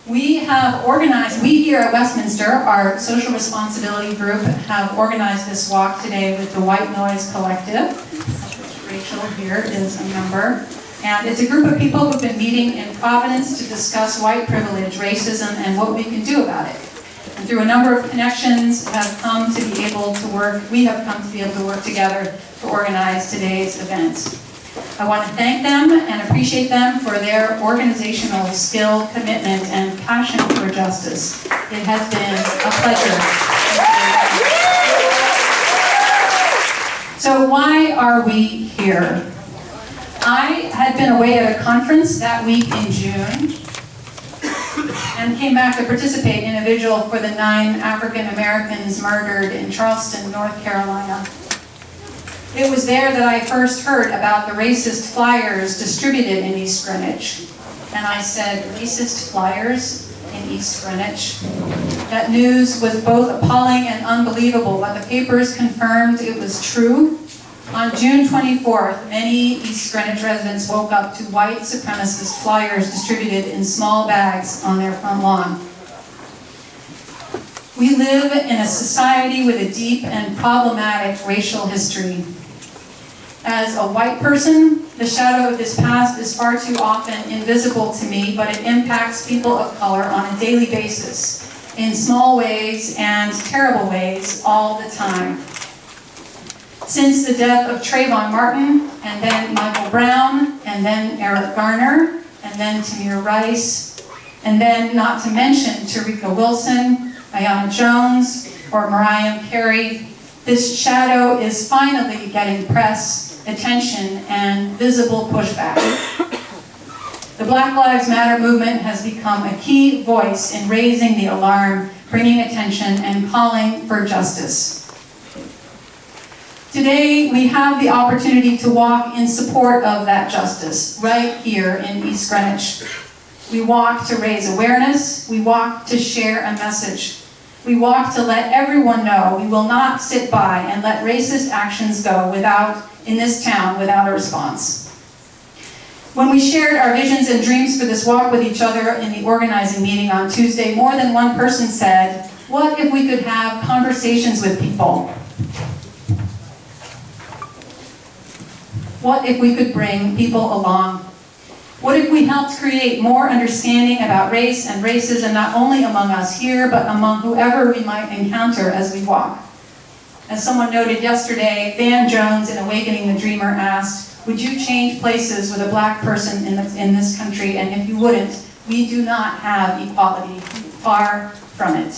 We have organized, we here at Westminster, our social responsibility group, have organized this walk today with the White Noise Collective, which Rachel here is a member. And it's a group of people who've been meeting in Providence to discuss white privilege, racism, and what we can do about it. And through a number of connections have come to be able to work, we have come to be able to work together to organize today's event. I want to thank them and appreciate them for their organizational skill, commitment, and passion for justice. It has been a pleasure. So why are we here? I had been away at a conference that week in June and came back to participate in a vigil for the 9 African Americans murdered in Charleston, North Carolina. It was there that I first heard about the racist flyers distributed in East Greenwich. And I said, racist flyers in East Greenwich? That news was both appalling and unbelievable, but the papers confirmed it was true. On June 24th, many East Greenwich residents woke up to white supremacist flyers distributed in small bags on their front lawn. We live in a society with a deep and problematic racial history. As a white person, the shadow of this past is far too often invisible to me, but it impacts people of color on a daily basis, in small ways and terrible ways all the time. Since the death of Trayvon Martin, and then Michael Brown, and then Eric Garner, and then Tamir Rice, and then not to mention Tarika Wilson, Ayanna Jones, or Mariah Carey, this shadow is finally getting press, attention, and visible pushback. The Black Lives Matter movement has become a key voice in raising the alarm, bringing attention, and calling for justice. Today, we have the opportunity to walk in support of that justice, right here in East Greenwich. We walk to raise awareness, we walk to share a message. We walk to let everyone know we will not sit by and let racist actions go in this town without a response. When we shared our visions and dreams for this walk with each other in the organizing meeting on Tuesday, more than one person said, what if we could have conversations with people? What if we could bring people along? What if we helped create more understanding about race and racism, not only among us here, but among whoever we might encounter as we walk? As someone noted yesterday, Van Jones in Awakening the Dreamer asked, would you change places with a black person in this country? And if you wouldn't, we do not have equality. Far from it.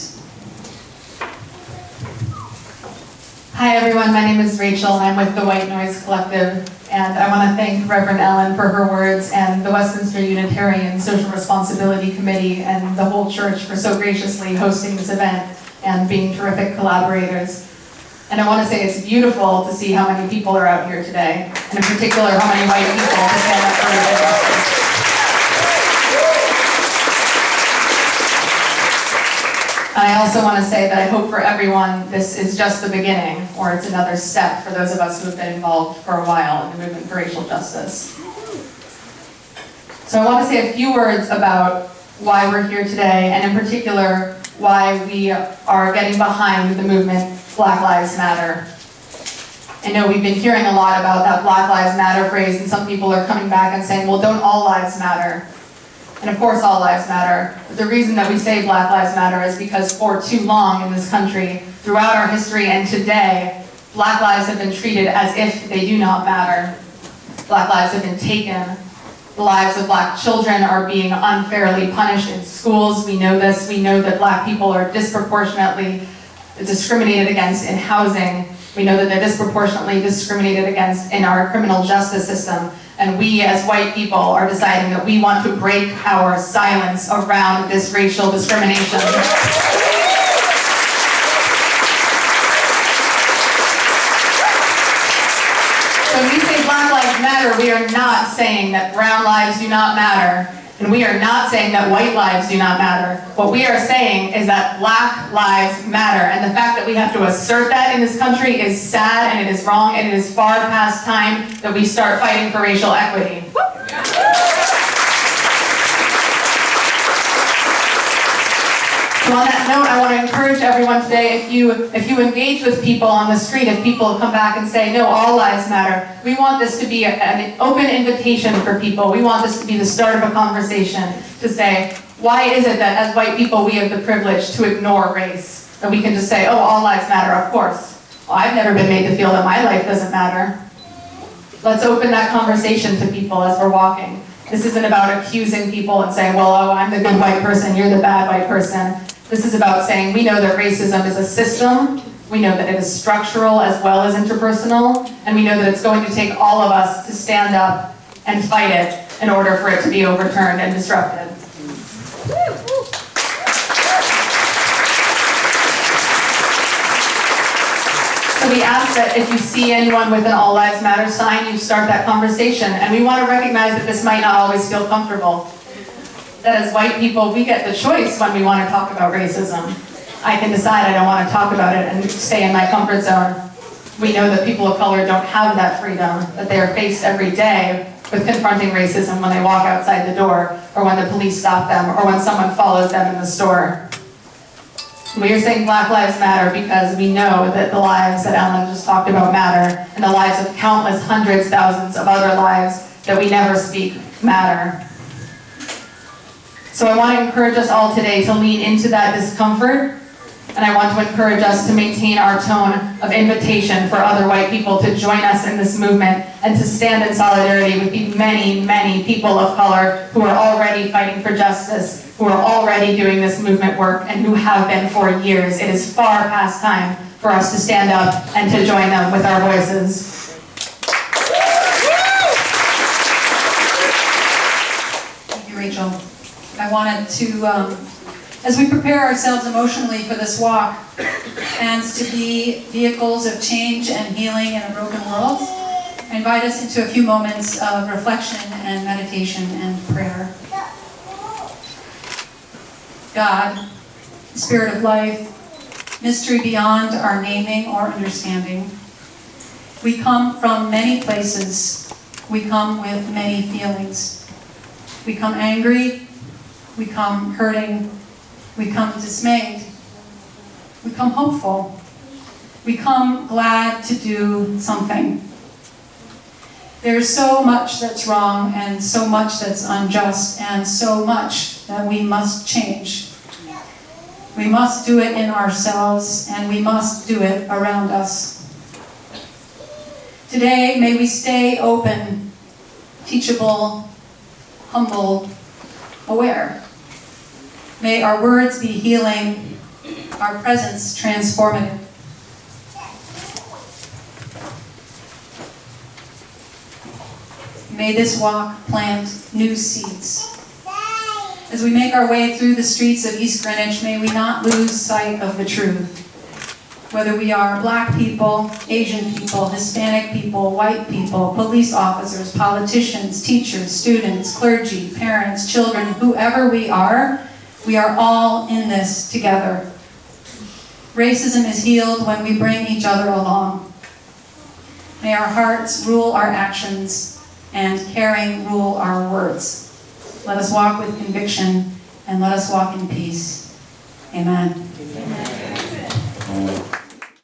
Hi everyone, my name is Rachel. I'm with the White Noise Collective, and I want to thank Reverend Ellen for her words and the Westminster Unitarian Social Responsibility Committee and the whole church for so graciously hosting this event and being terrific collaborators. And I want to say it's beautiful to see how many people are out here today, and in particular how many white people to stand up for their justice. And I also want to say that I hope for everyone this is just the beginning, or it's another step for those of us who have been involved for a while in the movement for racial justice. So I want to say a few words about why we're here today, and in particular, why we are getting behind the movement Black Lives Matter. I know we've been hearing a lot about that Black Lives Matter phrase, and some people are coming back and saying, well, don't all lives matter? And of course all lives matter. But the reason that we say Black Lives Matter is because for too long in this country, throughout our history and today, Black lives have been treated as if they do not matter. Black lives have been taken. The lives of Black children are being unfairly punished in schools. We know this. We know that Black people are disproportionately discriminated against in housing. We know that they're disproportionately discriminated against in our criminal justice system. And we as white people are deciding that we want to break our silence around this racial discrimination. When we say Black Lives Matter, we are not saying that brown lives do not matter, and we are not saying that white lives do not matter. What we are saying is that Black lives matter, and the fact that we have to assert that in this country is sad, and it is wrong, and it is far past time that we start fighting for racial equity. So on that note, I want to encourage everyone today, if you engage with people on the street, if people come back and say, no, all lives matter, we want this to be an open invitation for people. We want this to be the start of a conversation to say, why is it that as white people we have the privilege to ignore race? That we can just say, oh, all lives matter, of course. Well, I've never been made to feel that my life doesn't matter. Let's open that conversation to people as we're walking. This isn't about accusing people and saying, well, oh, I'm the good white person, you're the bad white person. This is about saying we know that racism is a system, we know that it is structural as well as interpersonal, and we know that it's going to take all of us to stand up and fight it in order for it to be overturned and disrupted. So we ask that if you see anyone with an All Lives Matter sign, you start that conversation. And we want to recognize that this might not always feel comfortable. That as white people, we get the choice when we want to talk about racism. I can decide I don't want to talk about it and stay in my comfort zone. We know that people of color don't have that freedom, that they are faced every day with confronting racism when they walk outside the door, or when the police stop them, or when someone follows them in the store. We are saying Black Lives Matter because we know that the lives that Ellen just talked about matter, and the lives of countless hundreds, thousands of other lives that we never speak matter. So I want to encourage us all today to lean into that discomfort, and I want to encourage us to maintain our tone of invitation for other white people to join us in this movement and to stand in solidarity with the many, many people of color who are already fighting for justice, who are already doing this movement work, and who have been for years. It is far past time for us to stand up and to join them with our voices. Thank you, Rachel. I wanted to, as we prepare ourselves emotionally for this walk, and to be vehicles of change and healing in a broken world, I invite us into a few moments of reflection and meditation and prayer. God, Spirit of life, mystery beyond our naming or understanding, we come from many places. We come with many feelings. We come angry. We come hurting. We come dismayed. We come hopeful. We come glad to do something. There's so much that's wrong and so much that's unjust and so much that we must change. We must do it in ourselves and we must do it around us. Today, may we stay open, teachable, humble, aware. May our words be healing, our presence transformative. May this walk plant new seeds. As we make our way through the streets of East Greenwich, may we not lose sight of the truth. Whether we are Black people, Asian people, Hispanic people, white people, police officers, politicians, teachers, students, clergy, parents, children, whoever we are all in this together. Racism is healed when we bring each other along. May our hearts rule our actions and caring rule our words. Let us walk with conviction and let us walk in peace. Amen.